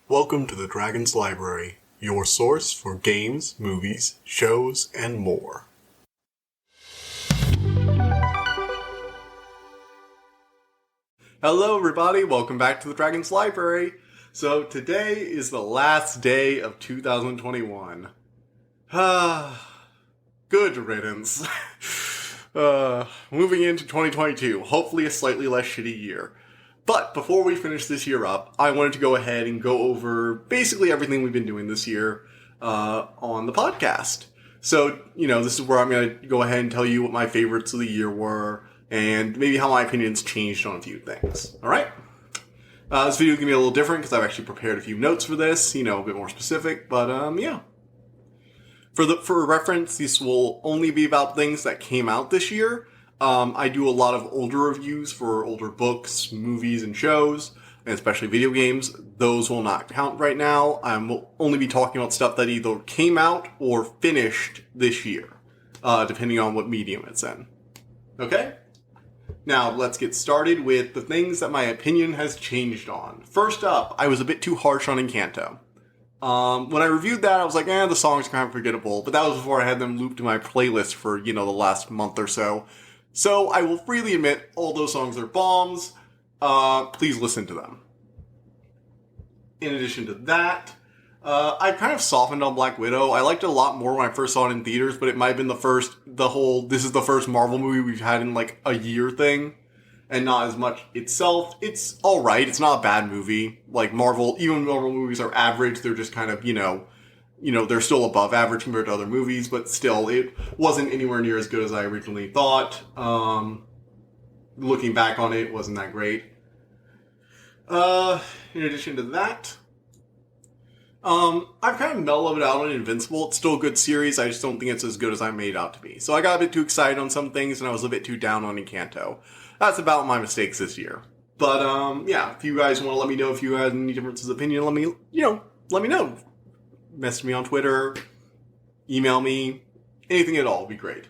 Welcome to the Dragon's Library, your source for games, movies, shows, and more. Hello everybody, welcome back to the Dragon's Library. So today is the last day of 2021. Good riddance. Moving into 2022, hopefully a slightly less shitty year. But before we finish this year up, I wanted to go ahead and go over basically everything we've been doing this year on the podcast. So, this is where I'm going to go ahead and tell you what my favorites of the year were and maybe how my opinions changed on a few things. All right? This video is going to be a little different because I've actually prepared a few notes for this, a bit more specific, but yeah. For reference, this will only be about things that came out this year. I do a lot of older reviews for older books, movies, and shows, and especially video games. Those will not count right now. I will only be talking about stuff that either came out or finished this year, depending on what medium it's in. Okay? Now, let's get started with the things that my opinion has changed on. First up, I was a bit too harsh on Encanto. When I reviewed that, I was like, the songs are kind of forgettable, but that was before I had them looped in my playlist for, the last month or so. So I will freely admit all those songs are bombs. Please listen to them. In addition to that, I kind of softened on Black Widow. I liked it a lot more when I first saw it in theaters, but it might have been this is the first Marvel movie we've had in like a year thing, and not as much itself. It's alright, it's not a bad movie. Like even Marvel movies are average, they're just kind of, they're still above average compared to other movies, but still, it wasn't anywhere near as good as I originally thought. Looking back on it, it wasn't that great. In addition to that, I've kind of mellowed out on Invincible. It's still a good series, I just don't think it's as good as I made it out to be. So I got a bit too excited on some things, and I was a bit too down on Encanto. That's about my mistakes this year. But, yeah, if you guys want to let me know if you had any differences of opinion, let me know. Message me on Twitter, email me, anything at all would be great.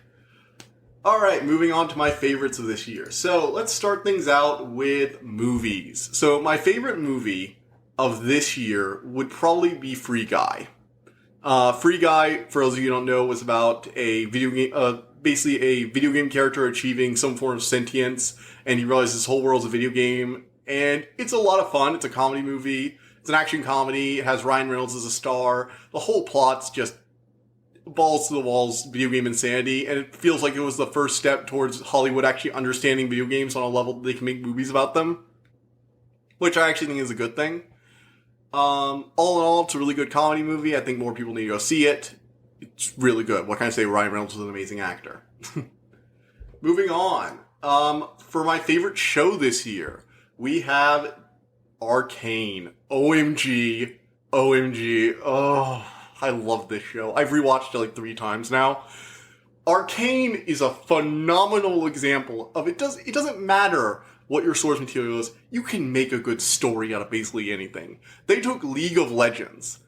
Alright, moving on to my favorites of this year. So, let's start things out with movies. So, my favorite movie of this year would probably be Free Guy. Free Guy, for those of you who don't know, was about a video game, basically a video game character achieving some form of sentience, and he realizes his whole world's a video game, and it's a lot of fun. It's a comedy movie. It's an action comedy. It has Ryan Reynolds as a star. The whole plot's just balls to the walls video game insanity, and it feels like it was the first step towards Hollywood actually understanding video games on a level that they can make movies about them, which I actually think is a good thing. All in all, it's a really good comedy movie. I think more people need to go see it. It's really good. What can I say? Ryan Reynolds is an amazing actor. Moving on. For my favorite show this year, we have Arcane. OMG. Oh, I love this show. I've rewatched it like 3 times now. Arcane is a phenomenal example of it doesn't matter what your source material is. You can make a good story out of basically anything. They took League of Legends.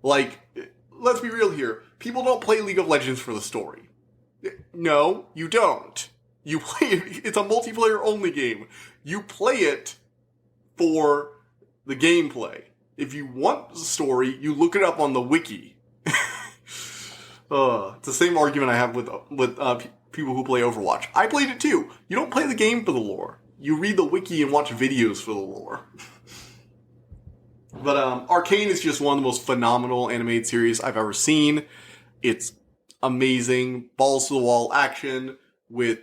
Like, let's be real here. People don't play League of Legends for the story. No, you don't. You play it, it's a multiplayer only game. You play it for the gameplay. If you want the story, you look it up on the wiki. It's the same argument I have with people who play Overwatch. I played it too. You don't play the game for the lore. You read the wiki and watch videos for the lore. But Arcane is just one of the most phenomenal animated series I've ever seen. It's amazing, balls to the wall action with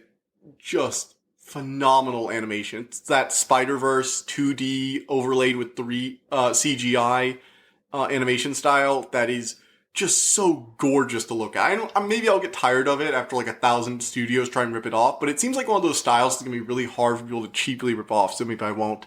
just phenomenal animation. It's that Spider-Verse 2D overlaid with 3 CGI animation style that is just so gorgeous to look at. Maybe I'll get tired of it after like 1,000 studios try and rip it off, but it seems like one of those styles that's going to be really hard for people to cheaply rip off, so maybe I won't.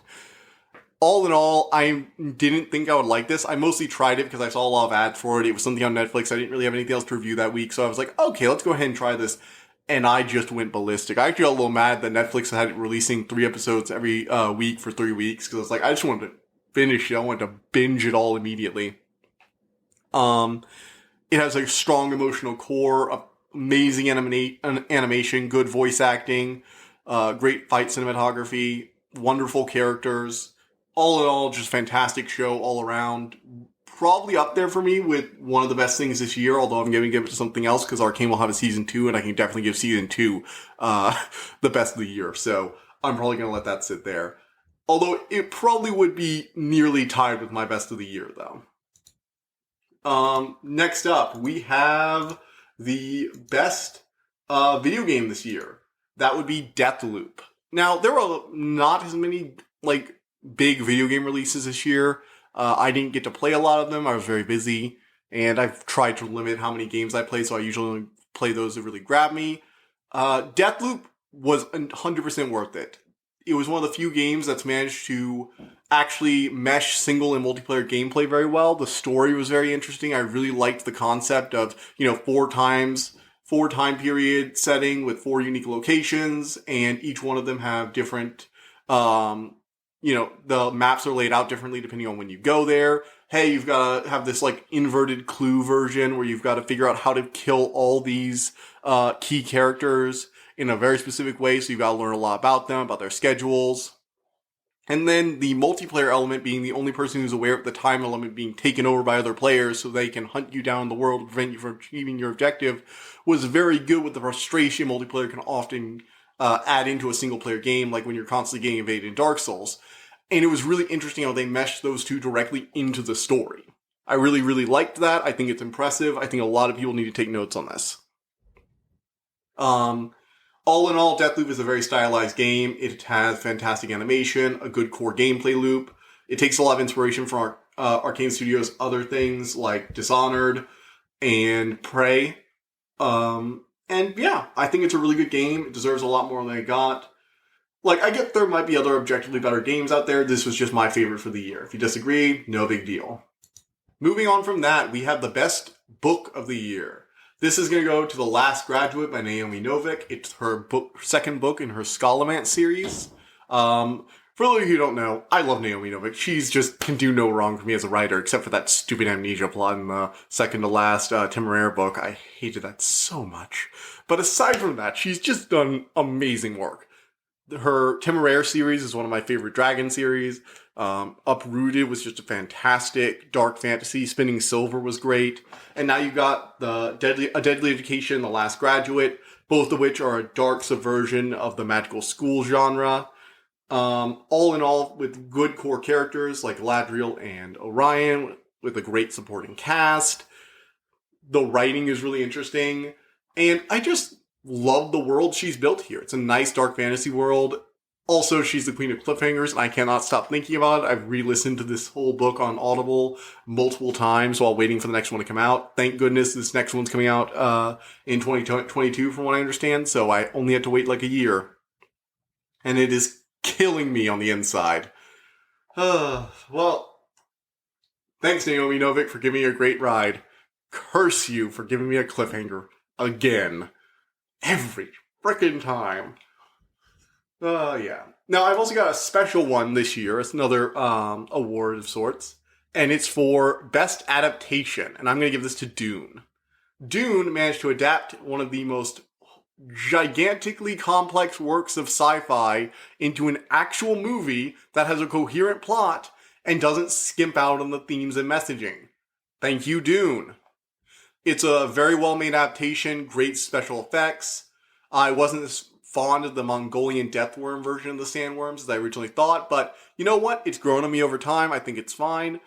All in all, I didn't think I would like this. I mostly tried it because I saw a lot of ads for it. It was something on Netflix. I didn't really have anything else to review that week, so I was like, okay, let's go ahead and try this. And I just went ballistic. I actually got a little mad that Netflix had it releasing 3 episodes every week for 3 weeks, because I was like, I just wanted to finish it. I wanted to binge it all immediately. It has a strong emotional core, amazing animation, good voice acting, great fight cinematography, wonderful characters, all in all, just fantastic show all around. Probably up there for me with one of the best things this year, although I'm going to give it to something else because Arcane will have a season 2, and I can definitely give season 2 the best of the year. So I'm probably going to let that sit there. Although it probably would be nearly tied with my best of the year, though. Next up, we have the best video game this year. That would be Deathloop. Now, there were not as many, big video game releases this year. I didn't get to play a lot of them. I was very busy, and I've tried to limit how many games I play, so I usually only play those that really grab me. Deathloop was 100% worth it. It was one of the few games that's managed to actually mesh single and multiplayer gameplay very well. The story was very interesting. I really liked the concept of, 4 time period setting with 4 unique locations, and each one of them have different, the maps are laid out differently depending on when you go there. Hey, you've got to have this inverted clue version where you've got to figure out how to kill all these key characters in a very specific way. So you've got to learn a lot about them, about their schedules. And then the multiplayer element being the only person who's aware of the time element being taken over by other players so they can hunt you down in the world to prevent you from achieving your objective was very good with the frustration multiplayer can often add into a single player game, like when you're constantly getting invaded in Dark Souls. And it was really interesting how they meshed those two directly into the story. I really, really liked that. I think it's impressive. I think a lot of people need to take notes on this. All in all, Deathloop is a very stylized game. It has fantastic animation, a good core gameplay loop. It takes a lot of inspiration from Arcane Studios' other things like Dishonored and Prey. And yeah, I think it's a really good game. It deserves a lot more than it got. I get there might be other objectively better games out there. This was just my favorite for the year. If you disagree, no big deal. Moving on from that, we have the best book of the year. This is going to go to The Last Graduate by Naomi Novik. It's her second book in her Scholomance series. For those of you who don't know, I love Naomi Novik. She's just can do no wrong for me as a writer, except for that stupid amnesia plot in the second to last Temeraire book. I hated that so much. But aside from that, she's just done amazing work. Her Temeraire series is one of my favorite dragon series. Uprooted was just a fantastic dark fantasy. Spinning Silver was great. And now you've got A Deadly Education, The Last Graduate, both of which are a dark subversion of the magical school genre. All in all, with good core characters like Ladriel and Orion, with a great supporting cast. The writing is really interesting. And I just love the world she's built here. It's a nice dark fantasy world. Also, she's the queen of cliffhangers, and I cannot stop thinking about it. I've re-listened to this whole book on Audible multiple times while waiting for the next one to come out. Thank goodness this next one's coming out in 2022, from what I understand, so I only had to wait a year. And it is killing me on the inside. Well, thanks, Naomi Novik, for giving me a great ride. Curse you for giving me a cliffhanger again. Every frickin' time. Yeah. Now, I've also got a special one this year. It's another award of sorts. And it's for Best Adaptation. And I'm going to give this to Dune. Dune managed to adapt one of the most gigantically complex works of sci-fi into an actual movie that has a coherent plot and doesn't skimp out on the themes and messaging. Thank you, Dune. It's a very well-made adaptation, great special effects. I wasn't as fond of the Mongolian deathworm version of the sandworms as I originally thought, but you know what? It's grown on me over time. I think it's fine.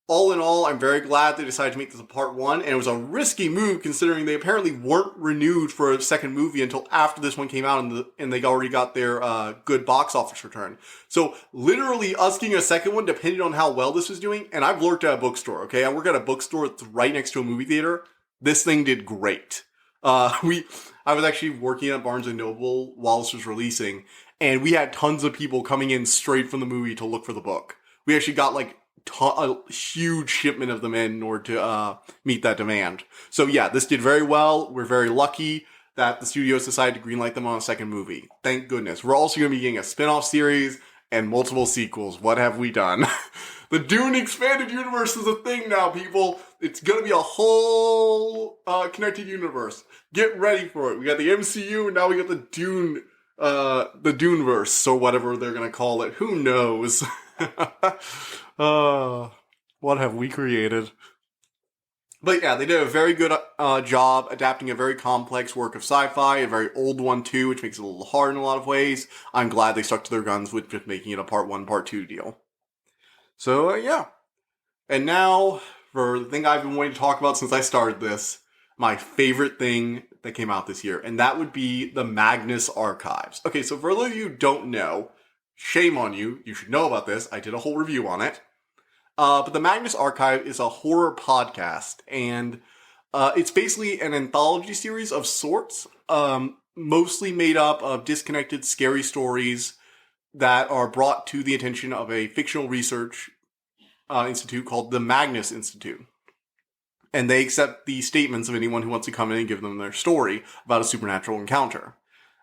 All in all, I'm very glad they decided to make this a part 1, and it was a risky move considering they apparently weren't renewed for a second movie until after this one came out and they already got their good box office return. So literally us getting a second one depended on how well this was doing, and I've worked at a bookstore, okay? I work at a bookstore that's right next to a movie theater. This thing did great. I was actually working at Barnes & Noble while this was releasing, and we had tons of people coming in straight from the movie to look for the book. We actually got a huge shipment of them in order to meet that demand. So yeah, this did very well. We're very lucky that the studios decided to greenlight them on a second movie. Thank goodness. We're also going to be getting a spin-off series and multiple sequels. What have we done? The Dune expanded universe is a thing now, people. It's going to be a whole connected universe. Get ready for it. We got the MCU, and now we got the Duneverse, or whatever they're going to call it. Who knows? What have we created? But yeah, they did a very good job adapting a very complex work of sci-fi, a very old one too, which makes it a little hard in a lot of ways. I'm glad they stuck to their guns with just making it a part 1, part 2 deal. So yeah. And now, for the thing I've been wanting to talk about since I started this, my favorite thing that came out this year, and that would be the Magnus Archives. Okay, so for those of you who don't know, shame on you, you should know about this. I did a whole review on it. But the Magnus Archive is a horror podcast, and it's basically an anthology series of sorts, mostly made up of disconnected, scary stories that are brought to the attention of a fictional research institute called the Magnus Institute. And they accept the statements of anyone who wants to come in and give them their story about a supernatural encounter.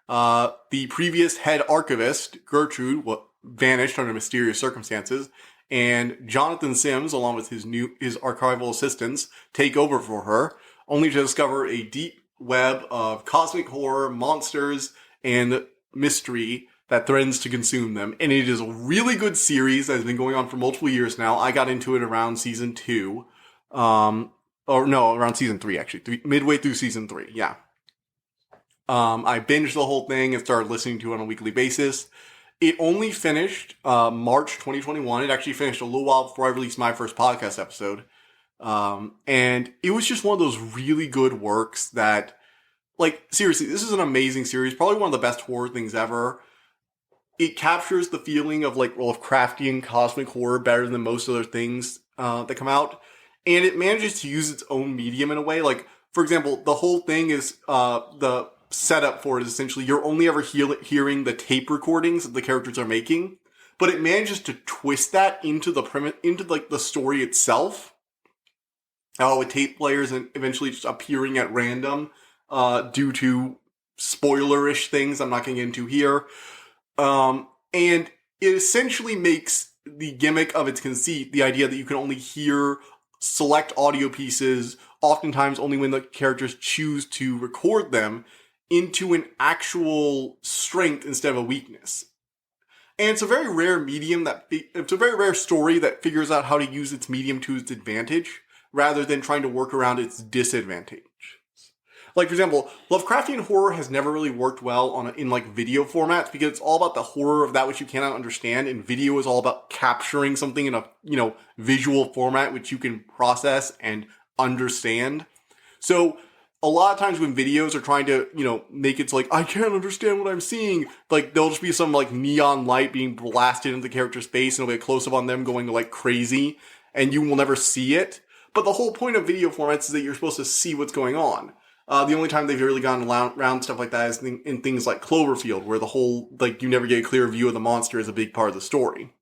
The previous head archivist, Gertrude, vanished under mysterious circumstances, and Jonathan Sims, along with his archival assistants, take over for her, only to discover a deep web of cosmic horror, monsters, and mystery that threatens to consume them. And it is a really good series that has been going on for multiple years now. I got into it around season 2. Around season 3, actually. Midway through season 3, yeah. I binged the whole thing and started listening to it on a weekly basis. It only finished March 2021. It actually finished a little while before I released my first podcast episode. And it was just one of those really good works that, like, seriously, this is an amazing series. Probably one of the best horror things ever. It captures the feeling of, like, Lovecraftian cosmic horror better than most other things that come out. And it manages to use its own medium in a way. Like, for example, the whole thing is the setup for it is essentially you're only ever hearing the tape recordings that the characters are making, but it manages to twist that into the story itself. With tape players and eventually just appearing at random due to spoilerish things I'm not going to get into here. And it essentially makes the gimmick of its conceit, the idea that you can only hear select audio pieces, oftentimes only when the characters choose to record them, into an actual strength instead of a weakness. And it's a very rare it's a very rare story that figures out how to use its medium to its advantage, rather than trying to work around its disadvantage. Like, for example, Lovecraftian horror has never really worked well in video formats, because it's all about the horror of that which you cannot understand, and video is all about capturing something in a, visual format which you can process and understand. So, a lot of times when videos are trying to, make it so, I can't understand what I'm seeing, there'll just be some, neon light being blasted into the character's face, and it'll be a close-up on them going, crazy, and you will never see it. But the whole point of video formats is that you're supposed to see what's going on. The only time they've really gone around stuff like that is in things like Cloverfield, where the whole, you never get a clear view of the monster is a big part of the story.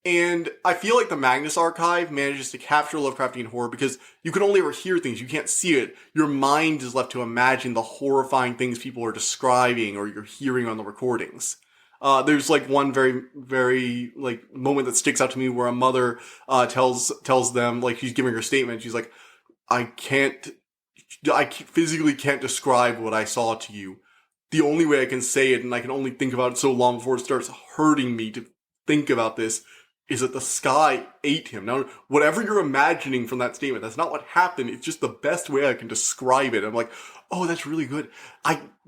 And I feel like the Magnus Archive manages to capture Lovecraftian horror because you can only ever hear things. You can't see it. Your mind is left to imagine the horrifying things people are describing or you're hearing on the recordings. There's one very, very moment that sticks out to me where a mother tells them, she's giving her statement. She's like, I physically can't describe what I saw to you. The only way I can say it, and I can only think about it so long before it starts hurting me to think about this, is that the sky ate him. Now, whatever you're imagining from that statement, that's not what happened. It's just the best way I can describe it. I'm like, oh, that's really good.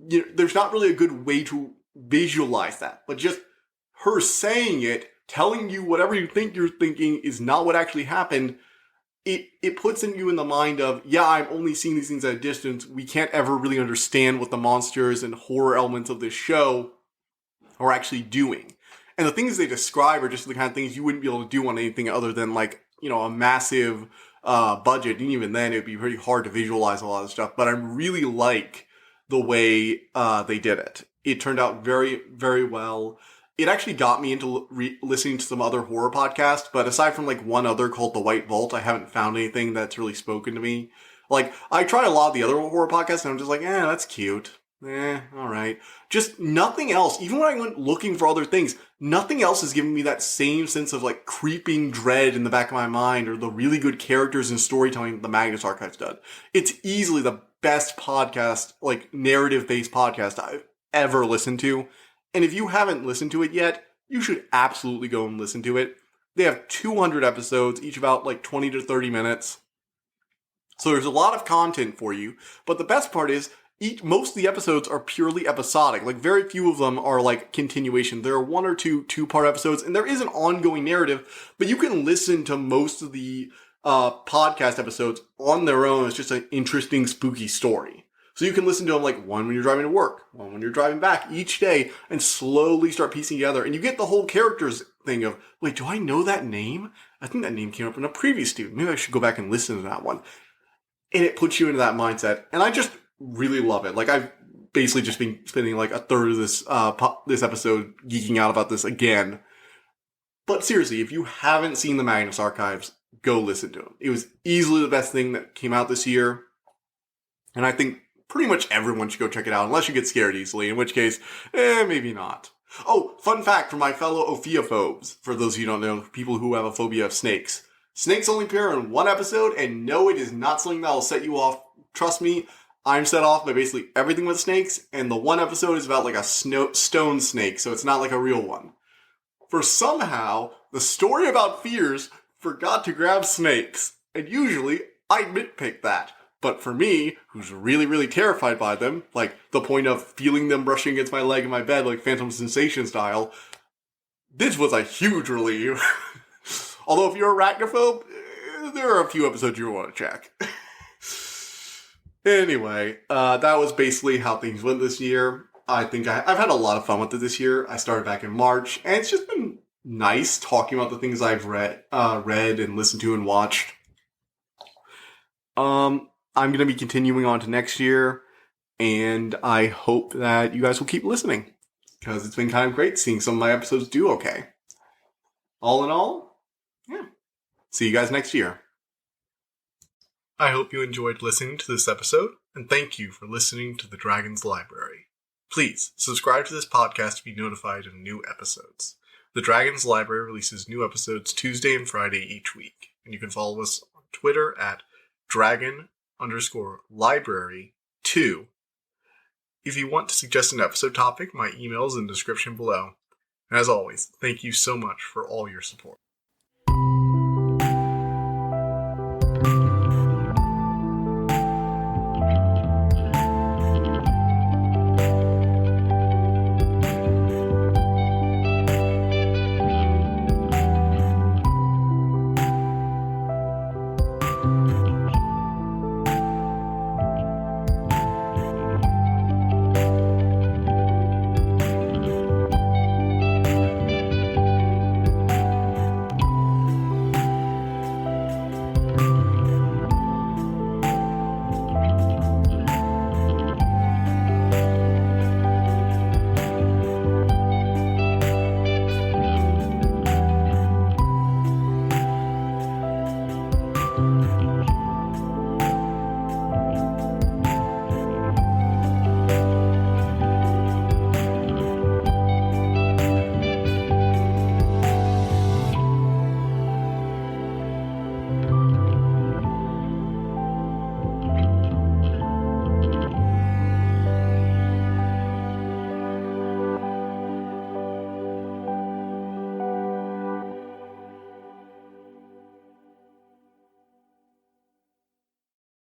There's not really a good way to visualize that, but just her saying it, telling you whatever you think you're thinking is not what actually happened. It puts you in the mind of, yeah, I'm only seeing these things at a distance. We can't ever really understand what the monsters and horror elements of this show are actually doing. And the things they describe are just the kind of things you wouldn't be able to do on anything other than a massive budget. And even then, it'd be pretty hard to visualize a lot of stuff. But I really like the way they did it. It turned out very, very well. It actually got me into listening to some other horror podcasts, but aside from one other called The White Vault, I haven't found anything that's really spoken to me. I tried a lot of the other horror podcasts and I'm just that's cute. Alright. Just nothing else. Even when I went looking for other things, nothing else is giving me that same sense of creeping dread in the back of my mind or the really good characters and storytelling the Magnus Archives done. It's easily the best podcast, narrative-based podcast I've ever listened to. And if you haven't listened to it yet, you should absolutely go and listen to it. They have 200 episodes, each about like 20 to 30 minutes. So there's a lot of content for you. But the best part is, most of the episodes are purely episodic. Like, very few of them are like continuation. There are one or two-part episodes, and there is an ongoing narrative, but you can listen to most of the podcast episodes on their own. It's just an interesting, spooky story. So you can listen to them like one when you're driving to work, one when you're driving back each day, and slowly start piecing together. And you get the whole characters thing of, wait, do I know that name? I think that name came up in a previous Dune. Maybe I should go back and listen to that one. And it puts you into that mindset. And I just really love it. Like, I've basically just been spending like a third of this this episode geeking out about this again. But seriously, if you haven't seen the Magnus Archives, go listen to them. It was easily the best thing that came out this year. And I think pretty much everyone should go check it out, unless you get scared easily, in which case, maybe not. Oh, fun fact for my fellow Ophiophobes, for those of you who don't know, people who have a phobia of snakes. Snakes only appear in one episode, and no, it is not something that will set you off. Trust me, I'm set off by basically everything with snakes, and the one episode is about like a stone snake, so it's not like a real one. For somehow, the story about fears forgot to grab snakes, and usually I nitpick that. But for me, who's really, really terrified by them, like the point of feeling them brushing against my leg in my bed, like Phantom Sensation style, this was a huge relief. Although if you're arachnophobe, there are a few episodes you want to check. Anyway, that was basically how things went this year. I think I've had a lot of fun with it this year. I started back in March, and it's just been nice talking about the things I've read and listened to and watched. I'm going to be continuing on to next year, and I hope that you guys will keep listening, because it's been kind of great seeing some of my episodes do okay. All in all, yeah. See you guys next year. I hope you enjoyed listening to this episode, and thank you for listening to The Dragon's Library. Please subscribe to this podcast to be notified of new episodes. The Dragon's Library releases new episodes Tuesday and Friday each week, and you can follow us on Twitter at Dragon_Library2. If you want to suggest an episode topic, my email is in the description below. And as always, thank you so much for all your support.